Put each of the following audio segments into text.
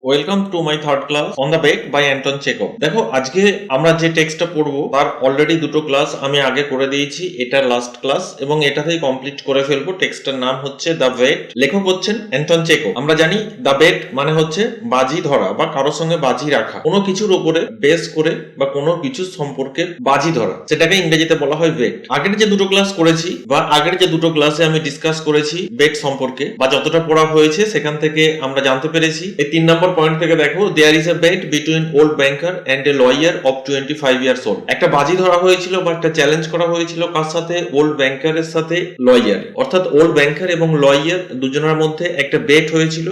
Welcome to my third class on the bet by Anton Chekhov. দেখো, আজকে আমরা যে টেক্সটটা পড়বো তার অলরেডি দুটো ক্লাস আমি আগে করে দিয়েছি। এটা লাস্ট ক্লাস এবং এটাতেই কমপ্লিট করে ফেলবো। টেক্সটটার নাম হচ্ছে দ্য বেড, লেখক হচ্ছেন অ্যান্টন চেকভ। আমরা জানি দ্য বেড মানে হচ্ছে বাজি ধরা বা কারোর সঙ্গে বাজি রাখা, কোনো কিছুর উপরে বেস করে বা কোনো কিছু সম্পর্কে বাজি ধরা, সেটাকে ইংরেজিতে বলা হয় বেড। আগের যে দুটো ক্লাস করেছি বা আগের যে দুটো ক্লাসে আমি ডিসকাস করেছি বেড সম্পর্কে বা যতটা পড়া হয়েছে সেখান থেকে আমরা জানতে পেরেছি। এই 3 নম্বর পয়েন্ট থেকে দেখো, there is a bet between old banker and a lawyer of 25 years old. একটা বাজি ধরা হয়েছিল বা একটা চ্যালেঞ্জ করা হয়েছিল কার সাথে? ওল্ড ব্যাংকারের সাথে লয়ার, অর্থাৎ ওল্ড ব্যাংকার এবং লয়ার দুজনের মধ্যে একটা বেট হয়েছিল।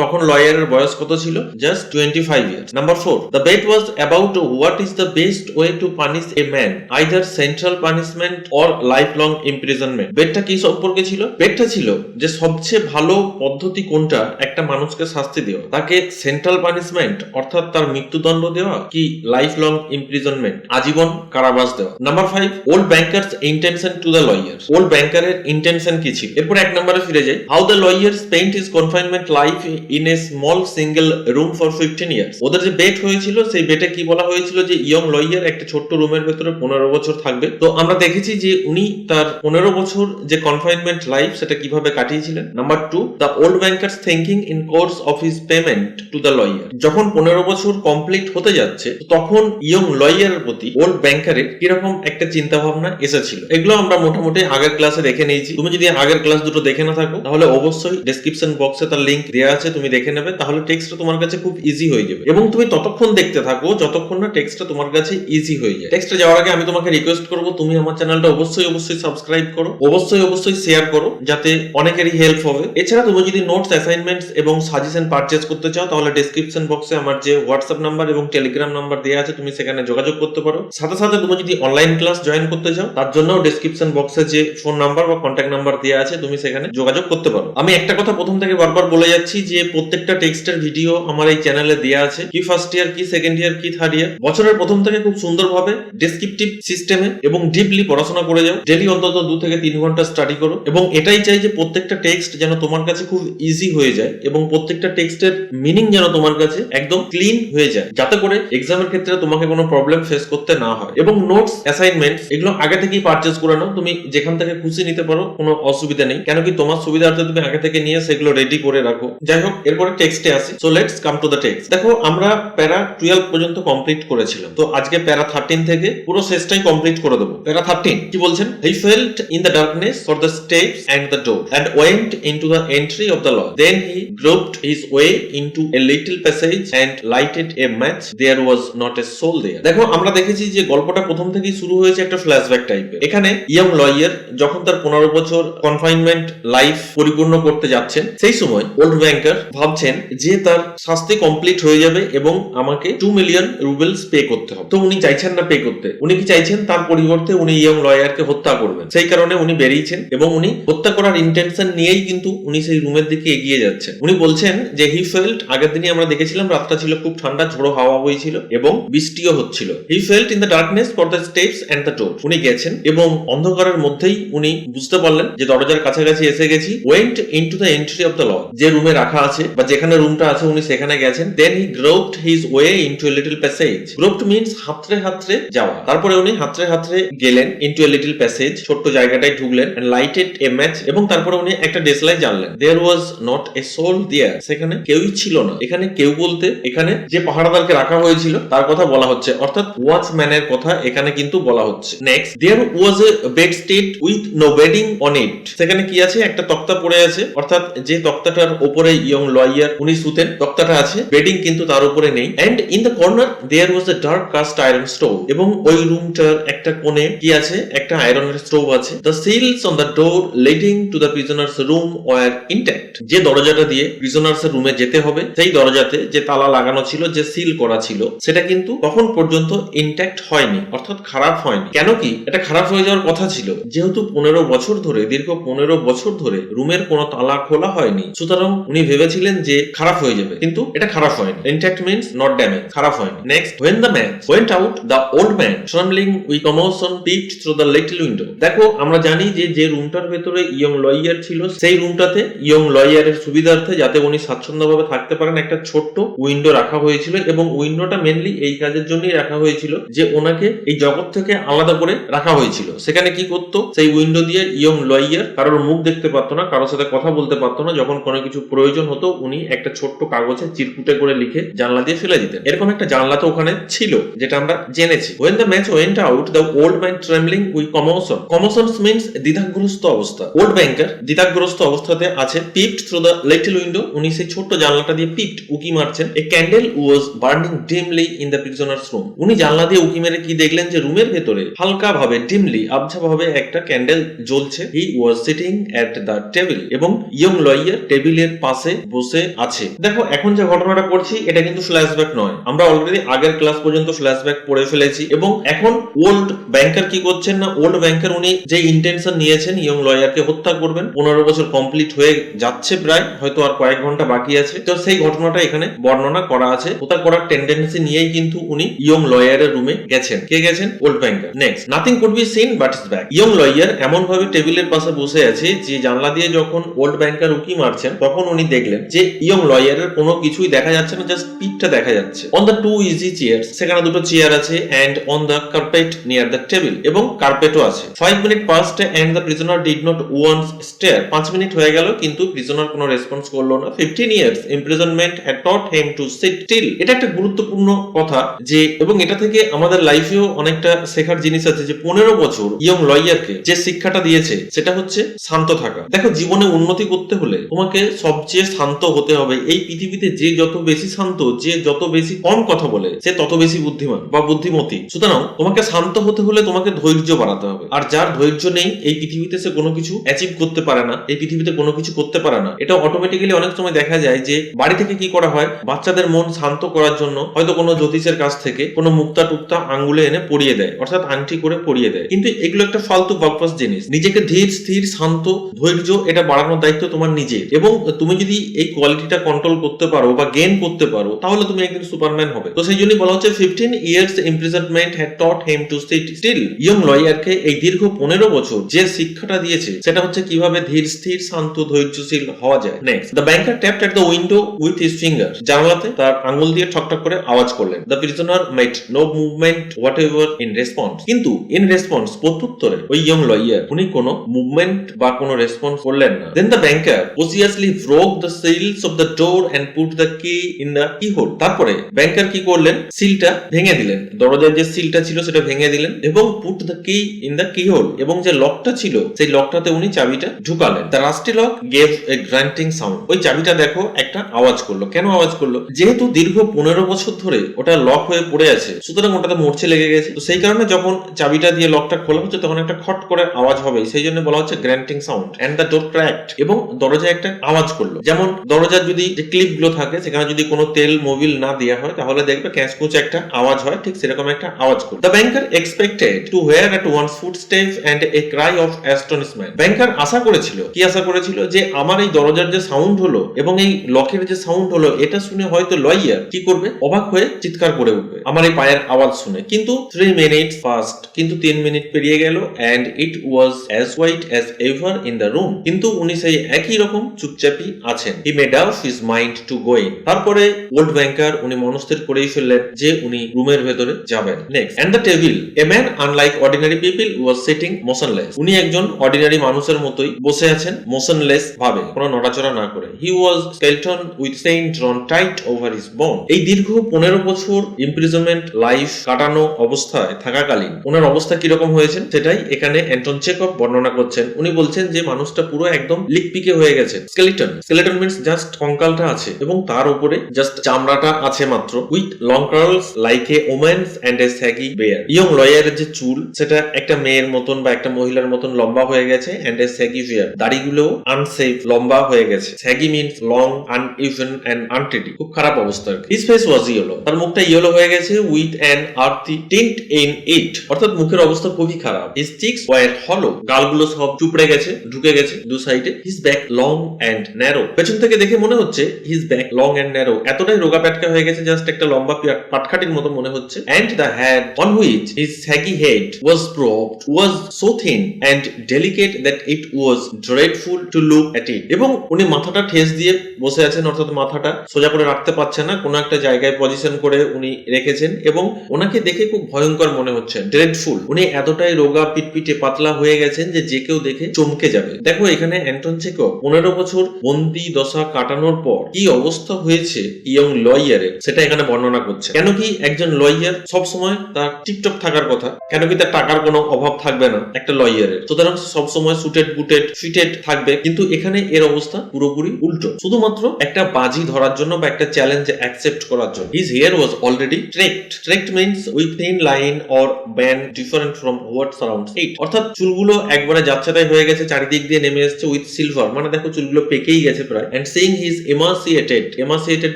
তখন লয়ারের বয়স কত ছিল? Just 25 years. Number 4, the bet was about what is the best way to punish a man, either central punishment or life long imprisonment. বেটটা কি সম্পর্কে ছিল? বেটটা ছিল যে সবচেয়ে ভালো পদ্ধতি কোনটা একটা মানুষকে শাস্তি দেওয়া, তাকে সেন্ট্রাল পানিশমেন্ট অর্থাৎ তার মৃত্যুদণ্ড দেওয়া, কি লাইফ লং ইমপ্রিজনমেন্ট আজীবন কারাবাস দেওয়া। Number 5, old banker's intention to the lawyers. Old ব্যাংকারের ইন্টেনশন কি ছিল? এরপর 1 নম্বরে ফিরে যাই। How the lawyer spent his confinement life in a small single room for 15 years. ওদের যে বেট হয়েছিল সেই বেটে কি বলা হয়েছিল? যে ইয়ং লয়ার একটা ছোট্ট রুমের ভেতরে 15 বছর থাকবে। তো আমরা দেখেছি যে উনি তার 15 বছর যে কনফাইনমেন্ট লাইফ সেটা কিভাবে কাটিয়েছিলেন। Number 2, the old banker's thinking in course of his payment to the lawyer. যখন 15 বছর কমপ্লিট হতে যাচ্ছে তখন ইয়ং লয়ারের প্রতি ওল্ড ব্যাংকারের কিরকম একটা চিন্তা ভাবনা এসেছিল, এগুলো আমরা মোটামুটি আগের ক্লাসে দেখে নিয়েছি। তুমি যদি আগের ক্লাস দুটো দেখে না থাকো তাহলে অবশ্যই ডেসক্রিপশন বক্সে তার লিংক দেওয়া আছে, তুমি দেখে নেবে। তাহলে টেক্সটটা তোমার কাছে খুব ইজি হয়ে যাবে এবং তুমি ততক্ষণ দেখতে থাকো যতক্ষণ না টেক্সটটা তোমার কাছে ইজি হয়ে যায়। টেক্সটে যাওয়ার আগে আমি তোমাকে রিকোয়েস্ট করবো, তুমি আমার চ্যানেলটা অবশ্যই সাবস্ক্রাইব করো, অবশ্যই শেয়ার করো, যাতে অনেকেরই হেল্প হবে। এছাড়া তুমি যদি নোটস, অ্যাসাইনমেন্টস এবং সাজেশন পারচেজ করতে চাও তাহলে ডেসক্রিপশন বক্সে আমার যে হোয়াটসঅ্যাপ নাম্বার এবং টেলিগ্রাম নাম্বার দেওয়া আছে, তুমি সেখানে যোগাযোগ করতে পারো। সাথে সাথে তুমি যদি অনলাইন ক্লাস জয়েন করতে চাও তার জন্য ডেসক্রিপশন বক্সে যে ফোন নাম্বার বা কন্ট্যাক্ট নাম্বার দেওয়া আছে তুমি সেখানে যোগাযোগ করতে পারো। আমি একটা কথা প্রথম থেকে বারবার বলে যাচ্ছি যে প্রত্যেকটা টেক্সটের ভিডিও আমার এই চ্যানেলে দেওয়া আছে, কি ফার্স্ট ইয়ার, কি সেকেন্ড ইয়ার, কি থার্ড ইয়ার। বছরের প্রথম থেকে খুব সুন্দরভাবে ডেসক্রিপটিভ সিস্টেমে এবং ডিপলি পড়াশোনা করে যাও। ডেলি অন্তত 2 থেকে 3 ঘন্টা স্টাডি করো এবং এটাই চাই যে প্রত্যেকটা টেক্সট যেন তোমার কাছে খুব ইজি হয়ে যায় এবং প্রত্যেকটা টেক্সটের মিনিং যেন তোমার কাছে একদম ক্লিন হয়ে যায়, যাতে করে এক্সামের ক্ষেত্রে তোমাকে কোনো প্রবলেম ফেস করতে না হয়। এবং নোটস, অ্যাসাইনমেন্টস এগুলো আগে থেকেই পারচেজ করে নাও, তুমি যেখান থেকে খুশি নিতে পারো, কোনো অসুবিধা নেই। কেন কি তোমার সুবিধার্থে তুমি আগে থেকে নিয়ে সেগুলো রেডি করে রাখো। যাই হোক, এরপরে টেক্সটে আসি। So let's come to the text. দেখো, আমরা প্যারা 12 পর্যন্ত কমপ্লিট করেছিলাম, তো আজকে প্যারা 13 থেকে পুরো শেষটাই কমপ্লিট করে দেবো। প্যারা 13 কি বলছেন? He felt in the darkness for the steps and the door and went into the entry of the lodge. Then he groped his way into a little passage and lighted a match. There was not a soul there. দেখো, আমরা দেখেছি যে গল্পটা প্রথম থেকেই শুরু হয়েছে একটা ফ্ল্যাশব্যাক টাইপের। এখানে ইয়ং লয়ার যখন তার 15 বছর কনফাইনমেন্ট লাইফ পরিপূর্ণ করতে যাচ্ছেন, সেই সময় ওল্ড ব্যাংকার ভাবছেন যে তার শাস্তি কমপ্লিট হয়ে যাবে এবং আমাকে 2 মিলিয়ন রুবেলস পে করতে হবে। তো উনি চাইছেন না পে করতে, উনি কি চাইছেন? তার পরিবর্তে উনি ইয়ং লয়ারকে হত্যা করবেন। সেই কারণে উনি বেরিয়েছেন এবং উনি হত্যা করার ইন্টেনশন নিয়েই কিন্তু উনি সেই রুমের দিকে এগিয়ে যাচ্ছেন। উনি বলছেন যে হি ফেল্ট, আগের দিনই আমরা দেখেছিলাম রাতটা ছিল খুব ঠান্ডা, ঝোড়ো হাওয়া বইছিল এবং বৃষ্টিও হচ্ছিল। He felt in the darkness for the steps and the door. উনি গেছেন এবং অন্ধকারের মধ্যেই উনি বুঝতে পারলেন যে দরজার কাছাকাছি এসে গেছি। Went into the entry of the lodge, যে রুমে রাখা আছে বা যেখানে রুমটা আছে উনি সেখানে গেছেন। Then he groped his way into a little passage. Groped means হাতড়ে যাওয়া। তারপরে উনি হাতড়ে গেলেন ইনটু এ লিটল প্যাসেজ, ছোট্ট জায়গাটায় ঢুকলেন, এন্ড লাইটেড এ ম্যাচ, এবং তারপরে উনি একটা ডেসলাই জ্বাললেন। দেয়ার ওয়াজ নট এ সোল দেয়ার, সেখানে কেউই ছিল না। এখানে কেউ বলতে এখানে যে পাহারাদারকে রাখা হয়েছিল তার কথা বলা হচ্ছে, অর্থাৎ ওয়াচম্যানের কথা এখানে কিন্তু বলা হচ্ছে। Next, there was a bedstead with no bedding on it. সেখানে কি আছে? একটা তক্তা পড়ে আছে, অর্থাৎ যে তক্তাটার উপরে ইয়ং লয়ার উনি শুতেন, তক্তাটা আছে, বেডিং কিন্তু তার উপরে নেই। And in the corner there was a dark cast iron stove, এবং ওই রুমটার একটা কোণে কি আছে? একটা আয়রনের স্টোভ আছে। The seals on the door leading to the prisoner's room were intact. যে দরজাটা দিয়ে প্রিজনার্স এর রুমে যেতে হবে সেই দরজাতে যে তালা লাগানো ছিল, যে সিল করা ছিল, সেটা কিন্তু তখন পর্যন্ত ইনট্যাক্ট হয়নি, অর্থাৎ খারাপ হয়নি। কেন কি এটা খারাপ হয়ে যাওয়ার কথা ছিল? যেহেতু 15 বছর ধরে, দীর্ঘ 15 বছর ধরে রুমের কোনো তালা খোলা হয়নি, সুতরাং উনি ভেবেছিলেন যে খারাপ হয়ে যাবে, কিন্তু এটা খারাপ হয়নি। ইনট্যাক্ট মিন্স নট ড্যামেজ, খারাপ হয়নি। Next, when the man went out, the old man trembling with commotion peeped through the little window. দেখো, আমরা জানি যে রুমটার ভেতরে ইয়ং লয়ার ছিল সেই রুমটাতে ইয়ং লয়ারের সুবিধার্থে, যাতে উনি স্বাচ্ছন্দ্যভাবে থাকতে পারেন, একটা ছোট্ট উইন্ডো রাখা হয়েছিল এবং উইন্ডোটা মেনলি এই কাজের জন্যই রাখা হয়েছিল যে ওনাকে এই জগৎ থেকে আলাদা করে রাখা হয়েছিল। সেখানে কি করতো, সেই উইন্ডো দিয়ে ইয়ং লয়ার কারোর মুখ দেখতে পারতো না, কারোর সাথে কথা বলতে পারতো না, যখন কোনো কিছু প্রয়োজন হতো উনি একটা ছোট্ট কাগজে চিরকুটে করে লিখে জানলা দিয়ে ফেলে দিতেন। এরকম একটা জানলা তো ওখানে ছিল যেটা আমরা জেনেছি। When the match went out, the old man trembling with commotion. Commotion means দ্বিধাগ্রস্ত অবস্থা। ওল্ড ব্যাংকার দ্বিধাগ্রস্ত অবস্থাতে আছে। Peeped through the little window, উনি সেই ছোট্ট জানলাটা দিয়ে পিপড উকি মারছেন। A candle was burning dimly in the prisoner's room. উনি জানলা দিয়ে উকি মেরে কি দেখলেন যে রুমের ভেতরে হালকা ভাবে ডিমলি আবছা ভাবে একটা ক্যান্ডেল জ্বলছে। He was sitting at the table এবং ইয়ং লয়ার টেবিলের পাশে বসে আছে। দেখো এখন যে ঘটনাটা পড়ছি এটা কিন্তু ফ্ল্যাশব্যাক নয়, আমরা অলরেডি আগের ক্লাস পর্যন্ত ফ্ল্যাশব্যাক পড়ে ফেলেছি এবং এখন ওল্ড ব্যাংকার কি করছেন না, ওল্ড ব্যাংকার উনি যে ইন্টেনশন নিয়েছেন ইয়ং লয়ারকে হত্যা করবেন, 15 বছর কমপ্লিট হয়ে যাচ্ছে প্রায়, হয়তো আর কয়েক ঘন্টা বাকি আছে, তো সেই ঘটনাটা এখানে বর্ণনা করা আছে। হত্যা করার টেন্ডেন্সি নিয়েই কিন্তু উনি ইয়ং লয়ারের রুমে গেছেন। কে গেছেন? Old banker. Next, nothing could be seen but is back. Young lawyer এমন ভাবে টেবিলের পাশে বসে আছে যে জানলা দিয়ে যখন ওল্ড ব্যাংকার উকি মারছেন তখন উনি দেখলেন যে ইয়ং লয়ারের কোনো কিছুই দেখা যাচ্ছে না, জাস্ট পিঠটা দেখা যাচ্ছে। On the two easy chairs, সেখানে দুটো চেয়ার আছে, and on the carpet near the table, এবং কার্পেটও আছে। 5 minute past and the prisoner did not once stir. 5 minute হয়ে গেল কিন্তু প্রিজনার কোনো রেসপন্স করলো না। 15 years imprisonment had taught him to sit still. এটা একটা গুরুত্বপূর্ণ কথা যে, এবং এটা থেকে আমাদের লাইফেও অনেকটা শেখার জিনিস আছে যে 15 বছর ইয়ং লয়ারকে যে শিক্ষাটা দিয়েছে সেটা হচ্ছে শান্ত থাকা। দেখো জীবনে উন্নতি করতে হলে তোমাকে সবচেয়ে শান্ত হতে হবে। এই পৃথিবীতে যে যত বেশি শান্ত, যে যত বেশি কম কথা বলে, সে তত বেশি বুদ্ধিমান বা বুদ্ধিমতী। সুতরাং তোমাকে শান্ত হতে হলে তোমাকে ধৈর্য বাড়াতে হবে। আর যার ধৈর্য নেই এই পৃথিবীতে সে কোনো কিছু অ্যাচিভ করতে পারে না, এই পৃথিবীতে কোনো কিছু করতে পারে না। এটা অটোমেটিক্যালি অনেক সময় দেখা যায় যে বাড়ি থেকে কি করা হয়, বাচ্চাদের মন শান্ত করার জন্য হয়তো কোনো জ্যোতিষের কাছ থেকে কোনো মুক্তা টুক্তা আঙ্গুলে এনে পড়িয়ে দেয়, অর্থাৎ আংটি করে পড়িয়ে দেয়। কিন্তু এগুলো একটা ফালতু বাকপাস জিনিস। নিজেকে ধীর স্থির শান্ত ধৈর্য এটা বাড়ানোর দায়িত্ব তোমার নিজের, এবং তুমি যদি এই কোয়ালিটিটা কন্ট্রোল করতে পারো বা গেইন করতে পারো তাহলে তুমি একদিন সুপারম্যান হবে। তো সেই জন্য বলা হচ্ছে 15 years imprisonment had taught him to sit still. Young লয়ারকে এই দীর্ঘ 15 বছর যে শিক্ষাটা দিয়েছে সেটা হচ্ছে কিভাবে ধীর স্থির শান্ত ধৈর্যশীল হওয়া যায়। Next, the banker tapped at the window with his finger. জানালাতে তার আঙ্গুল দিয়ে ঠকঠক করে আওয়াজ করলেন। The prisoner made no movement whatever in response. কিন্তু ইন রেসপন্স প্রত্যুত্তরে ওই ইয়ং লয়ার উনি কোনো মুভমেন্ট বা কোনো রেসপন্স করলেন না। Then the banker cautiously broke the seals of the door and put the key in the keyhole. তারপরে ব্যাংকার কি করলেন, সিলটা ভেঙে দিলেন, দরজার যে সিলটা ছিল সেটা ভেঙে দিলেন এবং put the key in the keyhole, এবং যে লকটা ছিল সেই লকটাতে উনি চাবিটা ঢুকালেন। The rusty lock gave a grunting sound. ওই চাবিটা দেখো একটা আওয়াজ করলো। কেন আওয়াজ করলো? যেহেতু দীর্ঘ 15 বছর ধরে ওটা লক হয়ে পড়ে আছে, সুতরাং ওটাতে মরচে লেগে গেছে। তো সেই কারণে যখন চাবিটা দিয়ে লকটা খোলা হচ্ছে তখন একটা খট করে আওয়াজ হবে, সেই জন্য বলা হচ্ছে grating sound. And the door cracked, এবং দরজায় একটা আওয়াজ করলো। যেমন দরজার যদি যে ক্লিপ গুলো থাকে সেখানে যদি কোনো তেল মোবিল না দেওয়া হয় তাহলে দেখবে ক্যাঁচকুচ একটা আওয়াজ হয়, ঠিক সেরকম একটা আওয়াজ করলো। The banker expected to hear at once footstep and a cry of astonishment. Banker আশা করেছিল, কি আশা করেছিল, যে আমার এই দরজার যে সাউন্ড হলো এবং এই লকের যে সাউন্ড হলো এটা শুনে হয়তো লয়ার কি করবে, অবাক হয়ে চিৎকার করে উঠবে আমার এই পায়ের আওয়াজ শুনে। কিন্তু 3 মিনিটস পাস্ট, কিন্তু 3 মিনিট পেরিয়ে গেল, and it was as white as ever in the room. কিন্তু উনি সেই একই রকম চুপচাপই আছেন। He made up his mind to go in. তারপরে ওল্ড ব্যাংকার উনি মনস্থির করেই ফেললেন যে উনি রুমের ভেতরে যাবেন। Next, and the table, a man unlike ordinary people was sitting motionless. উনি একজন অর্ডিনারি মানুষের মতোই বসে আছেন, মোশনলেস ভাবে, কোনো নড়াচড়া না করে। He was skeleton with chain drawn tight over his bone. এই দীর্ঘ 15 বছর ইমপ্রিজনমেন্ট লাইফ কাটানো অবস্থায় থাকাকালীন ওনার অবস্থা কিরকম হয়েছে সেটাই এখানে অ্যান্টন চেকভ বর্ণনা করছেন। উনি বলছেন যে মানুষটা পুরো একদম লিকপিকে হয়ে গেছে। স্কেলিটন, স্কেলিটন মিন্স জাস্ট কঙ্কালটা আছে এবং তার উপরে জাস্ট চামড়াটা আছে মাত্র। With long curls like a woman's and a shaggy beard. Young লয়ারের যে চুল সেটা একটা মেয়ের মতন বা একটা মহিলার মতন লম্বা হয়ে গেছে, এন্ড এ স্যাগি বেয়ার, দাড়িগুলো আনসেফ লম্বা হয়ে গেছে। Shaggy means long, uneven and untidy, খুব খারাপ অবস্থা। হিজ ফেস ওয়াজ ইয়েলো, তার মুখটা ইয়েলো হয়ে গেছে। With an earthy tint in it, অর্থাৎ মুখের অবস্থা খুবই খারাপ। হিজ চিকস ওয়ার হলো, গালগুলো সব চুপড়ে গেছে, ঢুকে গেছে দু সাইডে। His back long and narrow, পেছন থেকে দেখে মনে হচ্ছে his back long and narrow, এতটাই রোগা প্যাটকা হয়ে গেছে, জাস্ট একটা লম্বা পাটখাটির মতো মনে হচ্ছে। And the hand on which his shaggy head was propped was so thin and delicate that it was dreadful to look at it. এবং উনি মাথাটা ঠেস দিয়ে বসে আছেন, অর্থাৎ মাথাটা সোজা করে রাখতে পারছে না, কোনো একটা জায়গায় পজিশন করে উনি রেখেছেন এবং ওনাকে দেখে খুব ভয়ঙ্কর মনে হচ্ছে, ড্রেডফুল। উনি এতটাই রোগা, পিটপিটে, পাতলা হয়ে গেছেন যে কেউ দেখে চমকে যাবে। দেখো এখানে অ্যান্টন চেকভ 15 বছর বন্দি দশা কাটানোর পর কি অবস্থা হয়েছে ইয়ং লয়ারের, সেটা এখানে বর্ণনা করছে। কেন কি একজন লয়ার সবসময় তার টিপটপ থাকার কথা, কেন কি তার টাকার কোনো অভাব থাকবে না একটা লয়ারের, সুতরাং সবসময় সুটেড বুটেড ফিটেড থাকবে, কিন্তু এখানে এর অবস্থা পুরোপুরি উল্টো, শুধুমাত্র একটা বাজি ধরার জন্য বা একটা চ্যালেঞ্জ অ্যাকসেপ্ট করার জন্য। His hair was already streaked. Streaked means with thin line or band different from what surrounds it, অর্থাৎ চুলগুলো একবারে যাচ্ছেতাই হয়ে গেছে, চারিদিক দিয়ে নেমে এসেছে, উইথ সিলভার, মানে দেখো চুলগুলো পেকেই গেছে প্রায়। এন্ড সিইং হিজ এমাসিয়েটেড, এমাসিয়েটেড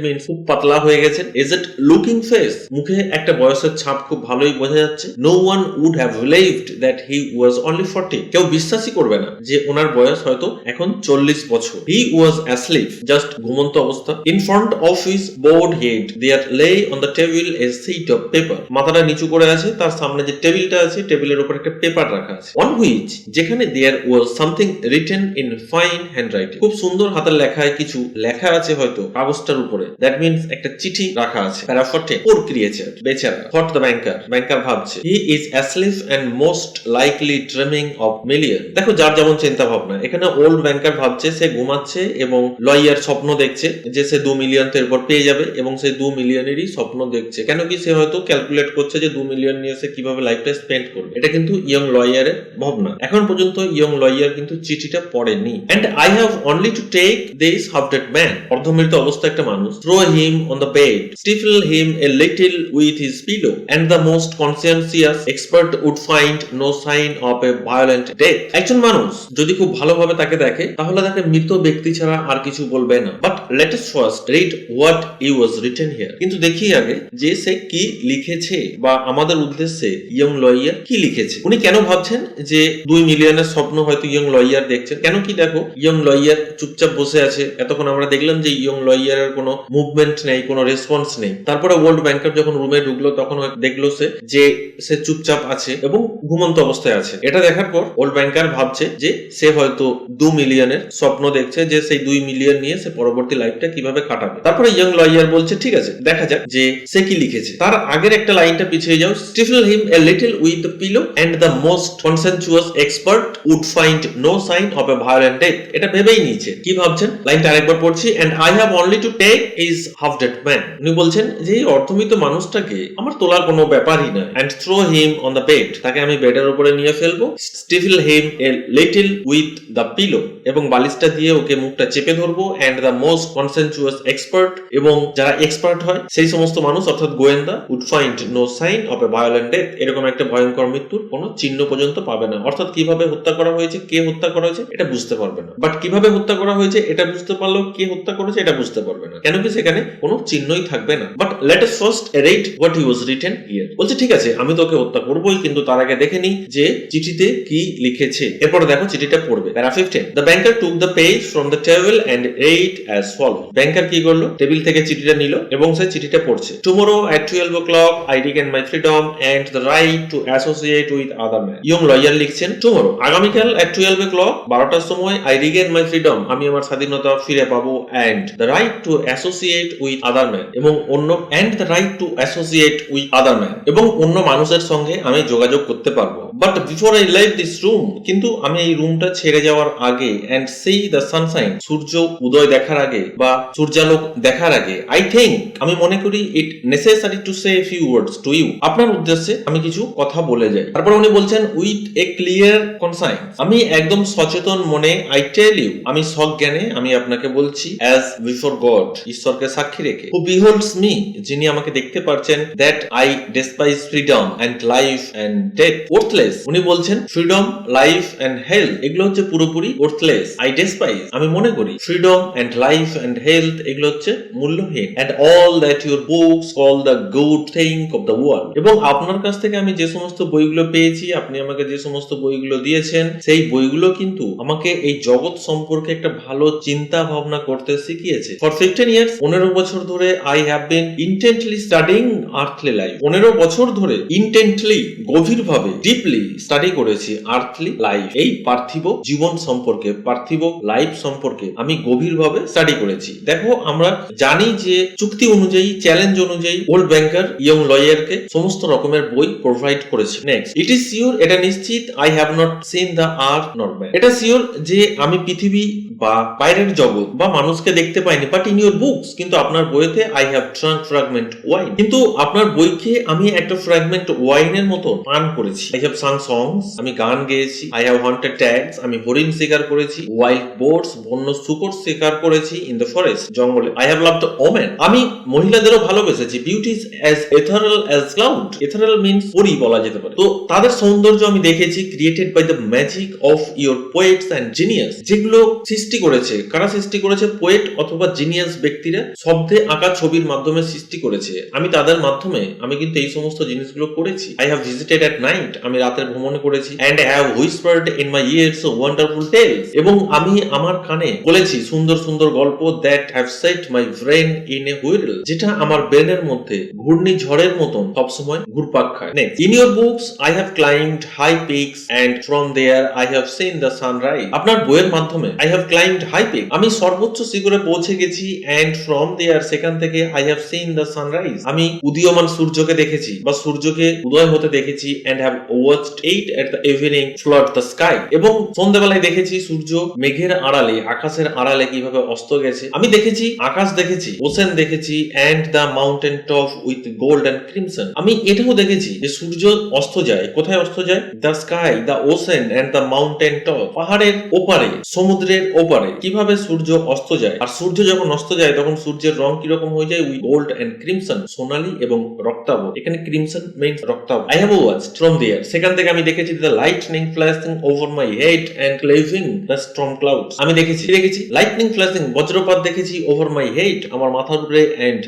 মিন্স খুব পাতলা হয়ে গেছে। ইজ ইট লুকিং ফেস, মুখে একটা বয়সের ছাপ খুব ভালোই বোঝা যাচ্ছে। No one would have believed that he was only 40, কেউ বিশ্বাসই করবে না যে ওনার বয়স হয়তো এখন 40 বছর। হি ওয়াজ অ্যাসলিপ, জাস্ট ঘুমন্ত অবস্থা। In front of his bowed head there lay on the table a sheet of paper, মাথাটা নিচু করে আছে, তার সামনে যে টেবিলটা আছে টেবিলের উপর একটা পেপার রাখা আছে। অন হুইচ, যেখানে there was something written in fine handwriting, খুব সুন্দর হাতের লেখায় কিছু লেখা আছে হয়তো কাগজটার উপরে। দ্যাট মিন্স একটা চিঠি রাখা আছে। প্যারাফটে পোর ক্রিয়েচার, বেচারা। থট দ্য ব্যাংকার, ব্যাংকার ভাবছে। He is asleep and most likely dreaming of million. দেখো যার যেমন চিন্তা ভাবনা, এখানে ওল্ড ব্যাংকার ভাবছে সে ঘুমাচ্ছে এবং লয়ার স্বপ্ন দেখছে যে সে 2 মিলিয়ন এরপর পেয়ে যাবে এবং সে 2 মিলিয়নেরই স্বপ্ন দেখছে। কেন কি সে হয়তো ক্যালকুলেট করছে যে 2 মিলিয়ন নিয়ে সে কিভাবে লাইফটা স্পেন্ড করবে। এটা কিন্তু ইয়ং লয়ারের ভাবনা। এখন পর্যন্ত ইয়ং লয়ার কিন্তু চিঠিটা পড়েনি। And I have only to take this half dead man, অর্ধমৃত অবস্থা একটা মানুষ, throw him on the bed, stifle him a little with his pillow, and the most conscientious expert would find no sign of a violent death. একজন মানুষ যদি খুব ভালোভাবে তাকে দেখে তাহলে তাকে মৃত ব্যক্তি ছাড়া আর কিছু বলবে না। But let us first read what E was written here, কিন্তু দেখি আগে যে সে কি লিখেছে বা আমাদের উদ্দেশ্যে ইয়ং লয়ার কি লিখেছে। উনি কেন ভাবছেন যে 2 মিলিয়নের স্বপ্ন হয়তো ইয়ং লয়ার দেখছেন। কেন কি দেখো ইয়ং লয়ার চুপচাপ বসে আছে, এতক্ষণ আমরা দেখলাম যে ইয়ং লয়ারের কোনো মুভমেন্ট নেই, কোনো রেসপন্স নেই। তারপরে ওল্ড ব্যাংকার যখন রুমে ঢুকলো তখন দেখলো সে চুপচাপ আছে এবং ঘুমন্ত অবস্থায় আছে। এটা দেখার পর ওল্ড ব্যাংকার ভাবছে যে সে হয়তো 2 মিলিয়নের স্বপ্ন দেখছে, যে সেই 2 মিলিয়ন নিয়ে সে পরবর্তী লাইফটা কিভাবে কাটাবে। তারপরে ইয়ং লয়ার বলছে ঠিক আছে দেখা যাক যে সে কি লিখেছে। তার আগের একটা লাইনটা পিছিয়ে যাও, stifle him a little with the pillow and the most conscientious expert would find no sign of a violent death. এটা ভেবেই নিয়েছে। কি ভাবছেন, লাইনটা আরেকবার পড়ছি। And I have only to take his half dead man, উনি বলছেন যে এই অর্থমিত মানুষটাকে আমার তোলার কোনো ব্যাপারই না। And throw him on the bed, তাকে আমি বেডের উপরে নিয়ে ফেলবো। Stifle him a little with the pillow, এবং বালিশটা দিয়ে ওকে মুখটা চেপে ধরবো। And the most conscientious expert, এবং যারা এক্সপার্ট হয় সেই সমস্ত মানুষ অর্থাৎ গোয়েন্দা, would find no sign of a violent death, এরকম একটা ভয়ঙ্কর মৃত্যুর কোনো চিহ্ন পর্যন্ত পাবে না। অর্থাৎ কিভাবে হত্যা করা হয়েছে, কে হত্যা করা হয়েছে এটা বুঝতে পারবে না, বাট কিভাবে হত্যা করা হয়েছে এটা বুঝতে পারলেও কে হত্যা করেছে এটা বুঝতে পারবে না। কেন কি সেখানে কোনো চিহ্নই থাকবে না। But let us first read what he was written here. বলছে ঠিক আছে আমি তোকে হত্যা করবোই, কিন্তু তার আগে দেখে নি যে চিঠিতে কি লিখেছে। এরপরে দেখো চিঠিটা পড়বে। Para 15, the banker took the page from the table and read as follow. Banker কি করলো, টেবিল থেকে চিঠিটা নিল এবং সে চিঠিটা পড়ছে। Tomorrow at 12 o'clock I regain my freedom and the right to associate with other men. Young lawyer লিখছেন tomorrow, আগামীকাল at 12 o'clock 12টার সময় I regain my freedom, আমি আমার স্বাধীনতা ফিরে পাবো, and the right to associate with other men, এবং অন্য মানুষের সঙ্গে আমি যোগাযোগ করতে পারবো। But before I leave this room, কিন্তু আমি এই রুমটা ছেড়ে যাওয়ার আগে, and see the sunshine, সূর্য উদয় দেখার আগে বা সূর্যালোক দেখার আগে, I think, আমি মনে করি it necessary to say a few words to you, আপনার উদ্দেশ্যে আমি কিছু কথা বলে যাই। তারপর উনি বলছেন with a clear conscience, আমি একদম সচেতন মনে I tell you, আমি সজ্ঞানে আমি আপনাকে বলছি, as before God, ঈশ্বরকে সাক্ষী রেখে, who beholds me, যিনি আমাকে দেখতে পারছেন, that I despise freedom and life and death, worthless, উনি বলছেন freedom, life and health এগুলো হচ্ছে পুরোপুরি worthless, I despise, আমি মনে করি freedom and life and health এগুলো হচ্ছে মূল্যহীন, and all that your books call the good thing of the world, এবং আপনার কাছ থেকে আমি যে সমস্ত বইগুলো পেয়েছি, আপনি আমাকে যে সমস্ত বইগুলো দিয়েছেন, সেই বইগুলো কিন্তু আমাকে এই জগৎ সম্পর্কে একটা ভালো চিন্তা ভাবনা করতে শিখিয়েছে। For 15 years, 15 বছর ধরে I have been intently studying earthly life, 15 বছর ধরে intently, গভীরভাবে, deeply স্টাডি করেছি earthly life, এই পার্থিব জীবন সম্পর্কে, পার্থিব লাইফ সম্পর্কে আমি গভীরভাবে স্টাডি করেছি। দেখো আমরা জানি যে চুক্তি অনুযায়ী, চ্যালেঞ্জ অনুযায়ী ওল্ড ব্যাংকার ইয়ং লয়ারকে সমস্ত রকমের বই প্রোভাইড করেছে। নেক্সট, ইট ইজ শিওর, এটা নিশ্চিত, I have not seen the earth নর ম্যান, এটা শিওর যে আমি পৃথিবী বা বাইরের জগৎ বা মানুষকে দেখতে পাইনি, বাট ইন ইউর বুকস, কিন্তু আপনার বইতে I have drunk fragment wine, কিন্তু আপনার বইকে আমি একটা ফ্র্যাগমেন্ট ওয়াইনের মতো পান করেছি। আই হ্যাভ সাং সংস, আমি গান গেয়েছি। আই হ্যাভ হান্টেড ট্যাগস, আমি হরিণ শিকার করেছি। ওয়াইল্ড বোর্ডস, বন্য শূকর শিকার করেছি ইন দ্য ফরেস্ট, জঙ্গলে। আই হ্যাভ লাভড ওমেন, আমি মহিলাদেরও ভালোবেসেছি। Beauty is as ethereal as cloud, ethereal means পরি বলা যেতে পারে। তো তাদের সৌন্দর্য আমি দেখেছি। Created by the magic of your poets and genius, যেগুলো সৃষ্টি করেছে, কারা সৃষ্টি করেছে? পোয়েট অথবা জিনিয়াস ব্যক্তিরা শব্দে আঁকা ছবির মাধ্যমে সৃষ্টি করেছে। আমি তাদের মাধ্যমে আমি কিন্তু এই সমস্ত জিনিসগুলো করেছি। I have visited at night, আমি রাতের ভ্রমণে করেছি। And I have whispered in my ears wonderful tales, এবং আমি আমার কানে বলেছি সুন্দর সুন্দর গল্প। That have set my brain in a whirl, যেটা আমার ব্রেনের মধ্যে ঘূর্ণিঝড়ের মতন সবসময় ঘুরপাক খায়। Next, in your books I have climbed high peaks and from there I have seen the sunrise, আপনার বইয়ের মাধ্যমে I have climbed high pick, আমি সর্বোচ্চ শিখরে পৌঁছে গেছি। অ্যান্ড ফ্রম দেয়ার, সেখান থেকে I have seen the sunrise, আমি উদীয়মান সূর্যকে দেখেছি বা সূর্যকে উদয় হতে দেখেছি। And have watched it at the evening float the sky, এবং সন্ধ্যাবেলায় দেখেছি সূর্য মেঘের আড়ালে, আকাশের আড়ালে কিভাবে অস্ত গেছে। আমি দেখেছি, আকাশ দেখেছি, ওশেন দেখেছি। And the mountain top with gold and crimson, আমি এটাও দেখেছি যে সূর্য অস্ত যায়। কোথায় অস্ত যায়? The sky, the ocean and the mountain top, পাহাড়ের ওপারে, সমুদ্রের ওপারে কিভাবে সূর্য অস্ত যায়। আর সূর্য যখন অস্ত যায় তখন সূর্যের রং কিরকম হয়ে যায়? উইথ গোল্ড এন্ড ক্রিমসন, সোনালী এবং রক্তাভ। এখানে ক্রিমসন মিন্স রক্তাভ। I have watched from there, সেখান থেকে আমি দেখেছি the lightning flashing over my head and cleaving the storm clouds, আমি দেখেছি লাইটনিং ফ্ল্যাশিং, বজ্রপাত দেখেছি। ওভার মাই হেড, আমার মাথার উপরে। And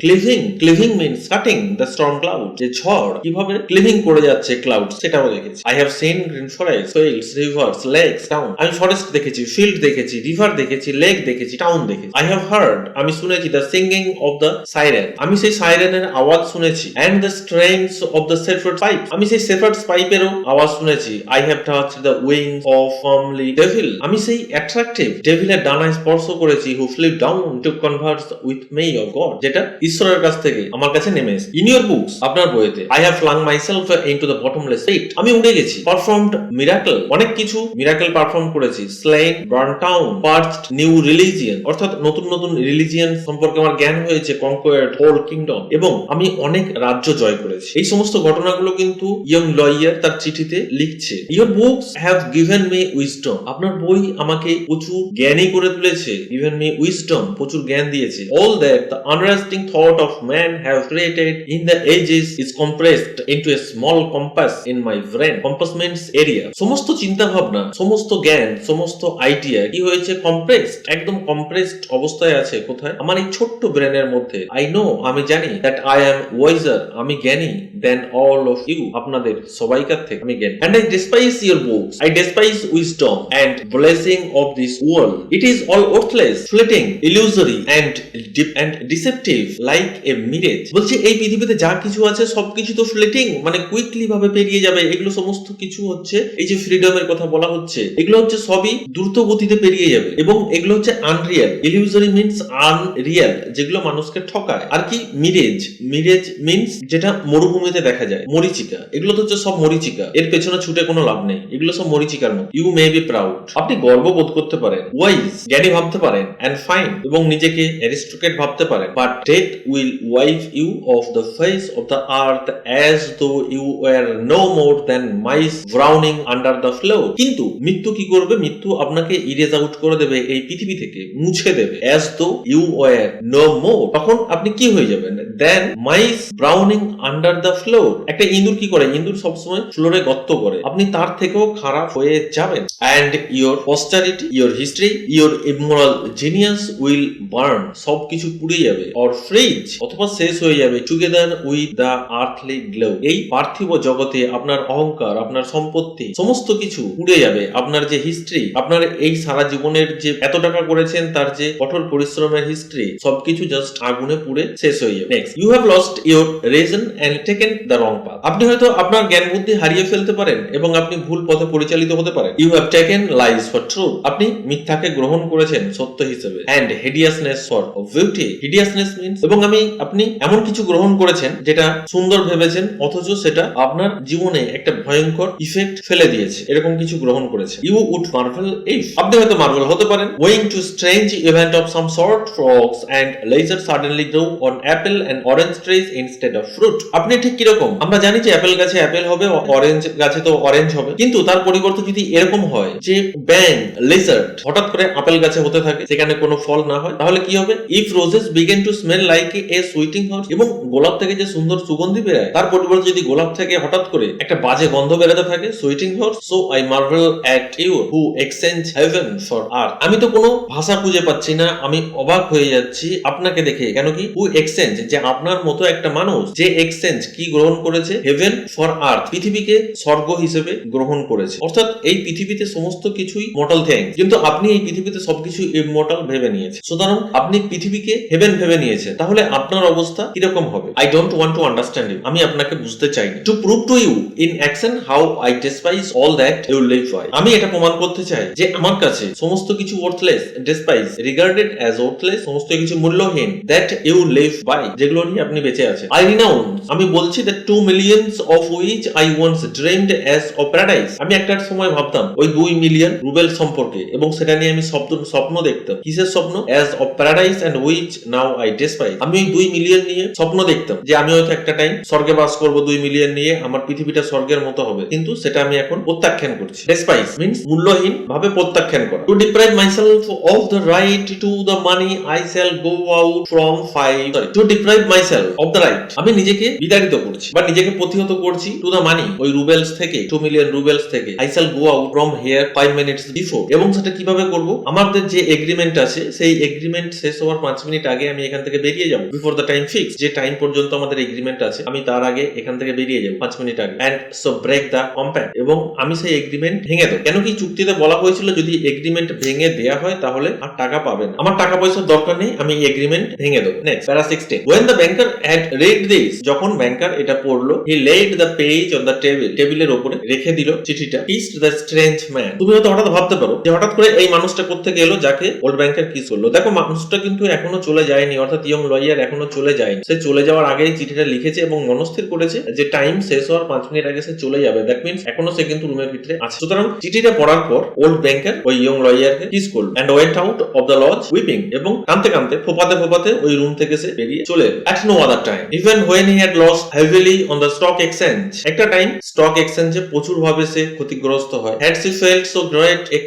cleaving means cutting the storm cloud, যে ঝড় কিভাবে ক্লিভিং করে যাচ্ছে ক্লাউড, সেটাও দেখেছি। I have seen green forest, fields, rivers, lakes, town, আমি ফরেস্ট দেখেছি, ফিল্ড দেখেছি, রিভার দেখেছি, লেক দেখেছি, টাউন দেখেছি। আই হ্যাভ হার্ড, আমি শুনেছি the singing of the siren, আমি সেই সাইরেনের আওয়াজ শুনেছি। And the strains of the shepherd's pipe, আমি সেই শেফার্ডস পাইপেরও আওয়াজ শুনেছি। I have touched the wings of firmly devil, আমি সেই অ্যাট্রাকটিভ ডেভিলের ডানায় স্পর্শ করেছি। Who flew down to converse with me of God, যেটা ঈশ্বরের কাছ থেকে আমার কাছে নেমে এসেছে। ইন ইউর বুকস, আপনার বইতে I have flung myself into the bottomless pit, আমি উড়ে গেছি। পারফর্মড মিরাকল, অনেক কিছু মিরাকল পারফর্ম করেছি। Slain, burn town, preached new religion, অর্থাৎ নতুন নতুন রিলিজিয়ন সম্পর্কে আমার জ্ঞান হয়েছে। কনকোয়ার্ড হোল কিংডম, এবং আমি অনেক রাজ্য জয় করেছি। এই সমস্ত ঘটনাগুলো কিন্তু ইয়ং লয়ার তার চিঠিতে লিখছে। Your books have given me wisdom, আপনার বই আমাকে প্রচুর জ্ঞানী করে তুলেছে। গিভেন মি উইজডম, প্রচুর জ্ঞান দিয়েছে। All that the unresting thought of man have created in the ages is compressed into a small compass in my brain, compass means area, সমস্ত চিন্তা ভাবনা, সমস্ত জ্ঞান, সমস্ত আইডিয়া কি হয়েছে? কম্প্রেসড, একদম কম্প্রেসড অবস্থায় আছে। কোথায়? আমার এই ছোট্ট ব্রেনের মধ্যে। আই নো, আমি জানি। দ্যাট আই অ্যাম ওয়াইজার, আমি জ্ঞানী। দেন অল অফ ইউ, আপনাদের সবাইকার থেকে আমি জ্ঞানী। And I despise your books, I despise wisdom and blessing of this world, it is all worthless, fleeting, illusory and deceptive like a mirage, বলছে এই পৃথিবীতে যা কিছু আছে সবকিছু তো ফ্লিটিং, মানে কুইকলি ভাবে পেরিয়ে যাবে। এগুলো সমস্ত কিছু হচ্ছে, এই যে ফ্রিডমের কথা বলা হচ্ছে, এগুলো হচ্ছে সবই দ্রুত গতিতে পেরিয়ে যাবে, এবং এগুলো হচ্ছে আনরিয়াল। ইলিউজরি মিন্স আনরিয়াল, যেগুলো মানুষকে ঠকায়। আর কি মিরেজ? মিরেজ মিন্স যেটা মরুভূমিতে দেখা যায়, মরিচিকা। এগুলো তো হচ্ছে সব মরিচিকা, এর পেছনে ছুটে কোনো লাভ নেই, এগুলো সব মরিচিকার মতো। ইউ মে বি প্রাউড, আপনি গর্ববোধ করতে পারেন। ওয়াইজ, জ্ঞানী ভাবতে পারেন। এন্ড ফাইন, এবং নিজেকে অ্যারিস্টোক্রেট ভাবতে পারেন। But death will wipe you off the face of the earth as though you were no more than mice burrowing under the floor, কিন্তু মৃত্যু কি করবে? মৃত্যু আপনাকে ইরেজ আউট করে দেবে, এই পৃথিবী থেকে মুছে দেবে। As though you were no মোর, তখন আপনি কি হয়ে যাবেন? দেন মাইস ব্রাউনিং আন্ডার দ্য ফ্লোর, একটা ইঁদুর কি করে? ইঁদুর সবসময় ফ্লোরে গর্ত করে, আপনি তার থেকেও খারাপ হয়ে যাবেন। And your posterity, your history, your immoral genius will burn, সবকিছু পুড়ে যাবে। অর ফ্রিজ, অথবা শেষ হয়ে যাবে। Together with the earthly globe, এই পার্থিব জগতে আপনার অহংকার, আপনার সম্পত্তি, সমস্ত কিছু পুড়ে যাবে। আপনার যে হিস্ট্রি, আপনার এই সারা জীবনের যে এত টাকা করেছেন তার যে কঠোর পরিশ্রমের হিস্ট্রি, সবকিছু জাস্ট আগুনে পুড়ে শেষ হয়ে যাবে। Next, next, you have lost your reason and taken the wrong path. আপনি হয়তো আপনার জ্ঞান বুদ্ধি হারিয়ে ফেলতে পারেন এবং আপনি ভুল পথে পরিচালিত হতে পারেন। You have taken lies for truth, আপনি মিথ্যাকে গ্রহণ করেছেন সত্য হিসেবে। And hideousness for beauty, hideousness means এবং আপনি এমন কিছু গ্রহণ করেছেন যেটা সুন্দর ভেবেছেন অথচ সেটা আপনার জীবনে একটা ভয়ঙ্কর ইফেক্ট ফেলে দিয়েছে, এরকম কিছু গ্রহণ করেছে। ইউ উড মার্ভেল ইফ, আপনি হয়তো মার্ভেল হতে পারেন। Owing to strange event of some sort, frogs and lizard suddenly grow on apple and orange trees instead of fruit. আপনি ঠিক কিরকম, আমরা জানি যে অ্যাপেল গাছে অ্যাপেল হবে, অরেঞ্জ গাছে তো অরেঞ্জ হবে, কিন্তু তার পরিবর্তে যদি এরকম হয় যে ব্যাং, লেজার্ড হঠাৎ করে আপেল গাছে হতে থাকে, সেখানে কোনো ফল না হয়, তাহলে কি হবে? If roses begin to smell like a sweating horse, এবং গোলাপ থেকে যে সুন্দর সুগন্ধি বেরোয় তার পরিবর্তে যদি গোলাপ থেকে হঠাৎ করে একটা বাজে গন্ধ বেরোতে থাকে, sweating horse. So I marvel at you who exchange heaven for earth. আমি তো কোনো ভাষা খুঁজে পাচ্ছি না, আমি অবাক হয়ে যাচ্ছি আপনাকে দেখে। কেন কি? হু এক্সচেঞ্জ, যে আপনার মতো একটা মানুষ যে এক্সচেঞ্জ কি গ্রহণ করেছে? হেভেন ফর আর্থ, পৃথিবীকে স্বর্গ হিসেবে গ্রহণ করেছে। অর্থাৎ এই পৃথিবীতে সমস্ত কিছুই মর্টাল থিংস, কিন্তু আপনি এই পৃথিবীতে সবকিছু ইমমর্টাল ভেবে নিয়েছেন। সুতরাং আপনি পৃথিবীকে হেভেন ভেবে নিয়েছেন, তাহলে আপনার অবস্থা কিরকম হবে? I don't want to understand you, আমি আপনাকে বুঝতে চাই না। To prove to you in action how I despise all that you live by, আমি এটা প্রমাণ করতে চাই যে আমার কাছে সমস্ত কিছু ওয়ার্থলেস, ডেসপাইজ রিগার্ডেড অ্যাজ ওয়ার্থলেস, সমস্ত কিছু মূল্যহীন, দ্যাট ইউ লিভ বাই, যেগুলো নিয়ে আপনি বেঁচে আছেন। আই রিনাউন্স, আমি বলছি that 2 millions of which I once dreamed as of paradise, আমি একটা সময় ভাবতাম ওই 2 মিলিয়ন রুবেল সম্পর্কে এবং সেটা নিয়ে আমি স্বপ্ন দেখতাম। কিসের স্বপ্ন? As of paradise and which now I despise, আমি ওই 2 মিলিয়ন নিয়ে স্বপ্ন দেখতাম যে আমি হয়তো একটা টাইম স্বর্গে বাস করবো 2 মিলিয়ন নিয়ে, আমার পৃথিবীটা স্বর্গের মতো হবে, কিন্তু সেটা আমি এখন প্রত্যাখ্যান করছি। ডেসপাইজ মিন্স মূল্যহীন ভাবে প্রত্যাখ্যান করা। To deprive myself of the right to the money I shall go out from 5, to deprive myself of the right, আমি নিজেকে বিতাড়িত করছি বা নিজেকে প্রতিহত করছি, টু দ্য মানি, ওই রুবেলস থেকে, 2 মিলিয়ন রুবেলস থেকে, I shall go out from here 5 minutes before, এবং সেটা কিভাবে করব? আমাদের যে এগ্রিমেন্ট আছে সেই এগ্রিমেন্ট শেষ হওয়ার 5 মিনিট আগে আমি এখান থেকে বেরিয়ে যাব। বিফোর দ্য টাইম ফিক্স, যে টাইম পর্যন্ত আমাদের এগ্রিমেন্ট আছে আমি তার আগে এখান থেকে বেরিয়ে যাব 5 মিনিট আগে। And so break the compact, এবং আমি সেই এগ্রিমেন্ট ভেঙে দেব। কেন কি? চুক্তিতে বলা হয়েছিল যদি এগ্রিমেন্ট ভেঙে দেয়া হয় তাহলে আর টাকা পাবেন। আমার টাকা পয়সার দরকার নেই, আমি এগ্রিমেন্ট ভেঙে দেব। নেক্সট, প্যারা 16, when the banker had read this, যখন ব্যাংকার এটা পড়লো, he laid the page on the table, টেবিলের উপরে রেখে দিল চিঠিটা। Kissed the strange man, তুমি হয়তো হঠাৎ ভাবতে পারো যে হঠাৎ করে এই মানুষটা কোত্থেকে এলো যাকে ওল্ড ব্যাংকার কিস করলো। দেখো মানুষটা কিন্তু এখনো চলে যায়নি, অর্থাৎ ইয়ং লয়ার এখনো চলে যায়নি। সে চলে যাওয়ার আগেই চিঠিটা লিখেছে এবং মনস্থির করেছে যে টাইম শেষ হওয়ার 5 মিনিট আগে সে চলে যাবে। দ্যাট মিন্স এখনো সে কিন্তু রুমের ভিতরে আছে। সুতরাং চিঠিটা পড়ার পর ওল্ড ব্যাংকার ওই ইয়ং লয়ারকে কিস করলো and went out of the lodge weeping, এবং কাঁদতে কাঁদতে ফোপাতে ওই রুম থেকে সে বেরিয়ে চলে এলো। At no other time, even when he had lost heavily on the stock exchange, একটা টাইম স্টক এক্সচেঞ্জে প্রচুর ভাবে সে ক্ষতিগ্রস্ত হয়। Had she felt so great a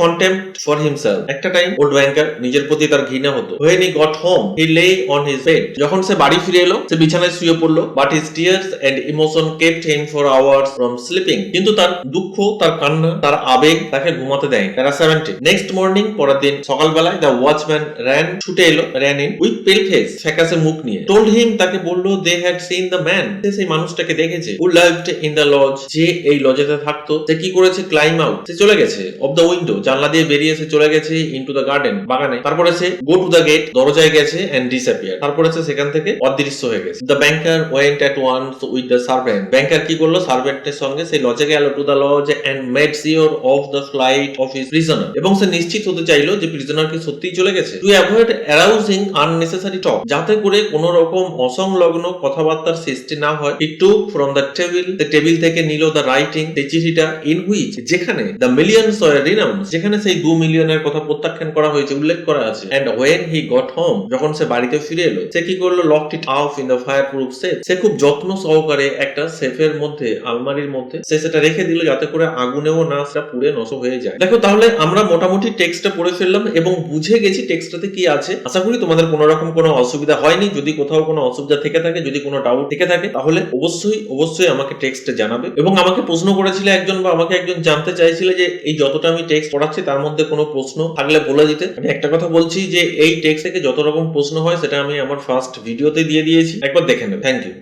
contempt for himself, একটা টাইম ওল্ড ব্যাংকার নিজের প্রতি তার ঘৃণা হতো। When he got home, he lay on his bed, যখন সে বাড়ি ফিরে এলো সে বিছানায় শুয়ে পড়লো। But his tears and emotion kept him for hours from sleeping, কিন্তু তার দুঃখ, তার কান্না, তার আবেগ তাকে ঘুমাতে দেয়। প্যারা 17, নেক্সট মর্নিং, পরের দিন সকালবেলায়, দ্য ওয়াচম্যান ছুটে এলো, ran in with pale face, ফ্যাকাসে মুখ নিয়ে। told him, তাকে বললো, they had seen the man, সে সেই মানুষটাকে দেখেছে, who lived in the lodge, যে এই লজেতে থাকতো। সে কি করেছে? climb out, সে চলে গেছে, of the window, জানলা দিয়ে বেরিয়ে সে চলে গেছে, into the garden, বাগানে। তারপরে সে go to the gate, দরজায় গেছে, and disappear, তারপরে সে সেখান থেকে অদৃশ্য হয়ে গেছে। the banker went at once with the servant, ব্যাংকার কি করলো? সার্ভেন্টের সঙ্গে সেই লজে গেল, to the lodge and made sure of the flight of his prisoner, এবং সে নিশ্চিত হতে চাইলো যে প্রিজনার কি সত্যিই চলে গেছে। to avoid arousing unnecessary talk, যাতে করে কোন রকম অসংলগ্ন কথাবার্তার সৃষ্টি না হয়, he took from the table, table থেকে নিল the writing, সেই চিঠিটা, in which, যেখানে the millions were renounced, যেখানে সেই 2 মিলিয়নের কথা প্রত্যাখ্যান করা হয়েছে, উল্লেখ করা আছে। and when he got home, যখন সে বাড়িতে ফিরে এলো, সে কি করলো? locked it up in the fireproof safe, সে খুব যত্ন সহকারে একটা সেফের মধ্যে, আলমারির মধ্যে সে সেটা রেখে দিল যাতে করে আগুনেও না সেটা পুড়ে নষ্ট হয়ে যায়। দেখো তাহলে আমরা মোটামুটি টেক্সটটা পড়ে ফেললাম এবং বুঝে গেছি টেক্সটটাতে কি আছে। আশা করি তোমাদের কোনো রকম কোনো অসুবিধা হয়নি। যদি কোথাও কোনো অসুবিধা থেকে থাকে, যদি কোনো ডাউট থেকে থাকে, তাহলে অবশ্যই আমাকে টেক্সটে জানাবে। এবং আমাকে প্রশ্ন করেছিলে একজন, বা আমাকে একজন জানতে চাইছিলে যে এই যতটা আমি টেক্সট পড়াচ্ছি তার মধ্যে কোনো প্রশ্ন থাকলে বলে দিতে। আমি একটা কথা বলছি যে এই টেক্সট থেকে যত রকম প্রশ্ন হয় সেটা আমি আমার ফার্স্ট ভিডিওতে দিয়ে দিয়েছি, একবার দেখে নেবে। Thank you.